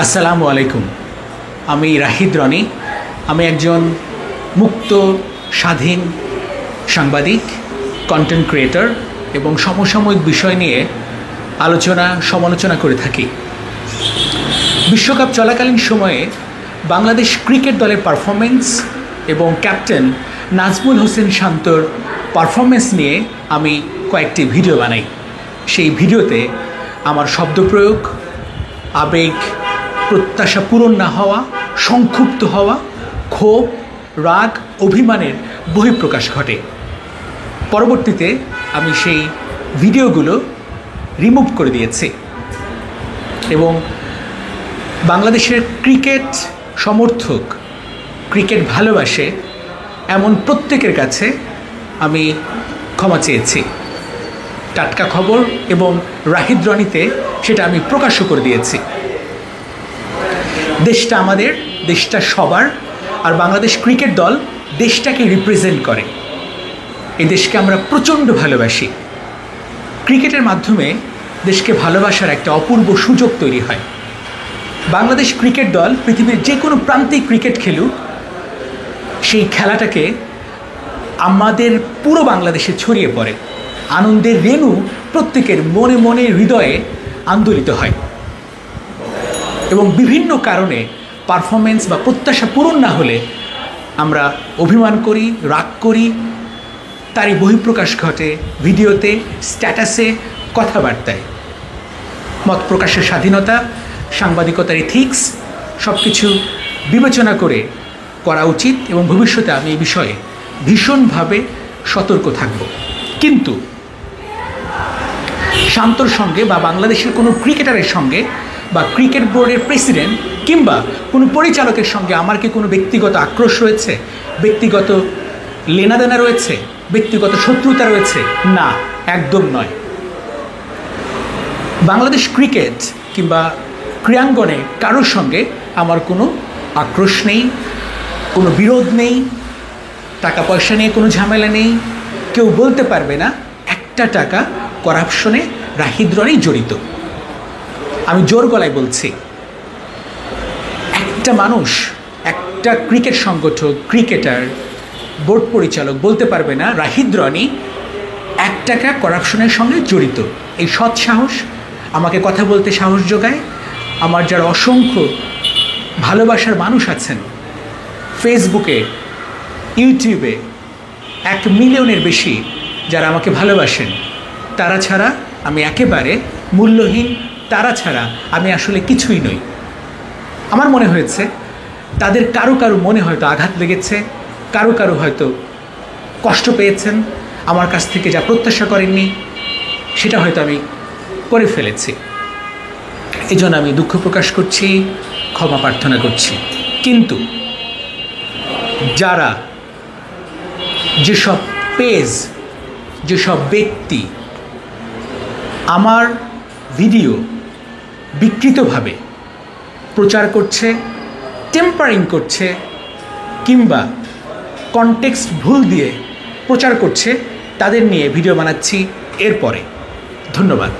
আসসালামু আলাইকুম। আমি রাহিদ রনি। আমি একজন মুক্ত স্বাধীন সাংবাদিক, কন্টেন্ট ক্রিয়েটর এবং সমসাময়িক বিষয় নিয়ে সমালোচনা করে থাকি। বিশ্বকাপ চলাকালীন সময়ে বাংলাদেশ ক্রিকেট দলের পারফরমেন্স এবং ক্যাপ্টেন নাজমুল হোসেন শান্তর পারফরমেন্স নিয়ে আমি কয়েকটি ভিডিও বানাই। সেই ভিডিওতে আমার শব্দপ্রয়োগ, আবেগ, প্রত্যাশা পূরণ না হওয়া, সংক্ষুব্ধ হওয়া, ক্ষোভ, রাগ, অভিমানের বহিঃপ্রকাশ ঘটে। পরবর্তীতে আমি সেই ভিডিওগুলো রিমুভ করে দিয়েছি এবং বাংলাদেশের ক্রিকেট সমর্থক, ক্রিকেট ভালোবাসে এমন প্রত্যেকের কাছে আমি ক্ষমা চেয়েছি। টাটকা খবর এবং রাহিদ রনিতে সেটা আমি প্রকাশও করে দিয়েছি। দেশটা আমাদের, দেশটা সবার, আর বাংলাদেশ ক্রিকেট দল দেশটাকে রিপ্রেজেন্ট করে। এই দেশকে আমরা প্রচণ্ড ভালোবাসি। ক্রিকেটের মাধ্যমে দেশকে ভালোবাসার একটা অপূর্ব সুযোগ তৈরি হয়। বাংলাদেশ ক্রিকেট দল পৃথিবীর যে কোনো প্রান্তিক ক্রিকেট খেলুক, সেই খেলাটাকে আমাদের পুরো বাংলাদেশে ছড়িয়ে পড়ে। আনন্দের রেণু প্রত্যেকের মনে মনে, হৃদয়ে আন্দোলিত হয় এবং বিভিন্ন কারণে পারফরমেন্স বা প্রত্যাশা পূরণ না হলে আমরা অভিমান করি, রাগ করি। তারই বহিঃপ্রকাশ ঘটে ভিডিওতে, স্ট্যাটাসে, কথাবার্তায়। মত প্রকাশের স্বাধীনতা, সাংবাদিকতার ইথিক্স সব কিছু বিবেচনা করে করা উচিত এবং ভবিষ্যতে আমি এই বিষয়ে ভীষণভাবে সতর্ক থাকব। কিন্তু শান্তর সঙ্গে বা বাংলাদেশের কোনো ক্রিকেটারের সঙ্গে বা ক্রিকেট বোর্ডের প্রেসিডেন্ট কিংবা কোনো পরিচালকের সঙ্গে আমার কি কোনো ব্যক্তিগত আক্রোশ রয়েছে, ব্যক্তিগত লেনাদেনা রয়েছে, ব্যক্তিগত শত্রুতা রয়েছে? না, একদম নয়। বাংলাদেশ ক্রিকেট কিংবা ক্রীড়াঙ্গনে কারোর সঙ্গে আমার কোনো আক্রোশ নেই, কোনো বিরোধ নেই, টাকা পয়সা নিয়ে কোনো ঝামেলা নেই। কেউ বলতে পারবে না একটা টাকা করাপশনে রাহিদ রনি জড়িত। আমি জোর গলায় বলছি, একটা মানুষ, একটা ক্রিকেট সংগঠক, ক্রিকেটার, বোর্ড পরিচালক বলতে পারবে না রাহিদ রনি 1 টাকা করাপশনের সঙ্গে জড়িত। এই সৎ সাহস আমাকে কথা বলতে সাহস যোগায়। আমার যারা অসংখ্য ভালোবাসার মানুষ আছেন, ফেসবুকে, ইউটিউবে 1 মিলিয়নের বেশি যারা আমাকে ভালোবাসেন, তারা ছাড়া আমি একেবারে মূল্যহীন। তারা ছাড়া আমি আসলে কিছুই নই। আমার মনে হয়েছে তাদের কারো কারো মনে হয়তো আঘাত লেগেছে, কারো কারো হয়তো কষ্ট পেয়েছেন, আমার কাছ থেকে যা প্রত্যাশা করেননি সেটা হয়তো আমি করে ফেলেছি। এই জন্য আমি দুঃখ প্রকাশ করছি, ক্ষমা প্রার্থনা করছি। কিন্তু যারা, যেসব পেজ, যেসব ব্যক্তি আমার ভিডিও বিকৃতভাবে প্রচার করছে, টেম্পারিং করছে কিংবা কনটেক্সট ভুল দিয়ে প্রচার করছে, তাদের নিয়ে ভিডিও বানাচ্ছি এরপরে। ধন্যবাদ।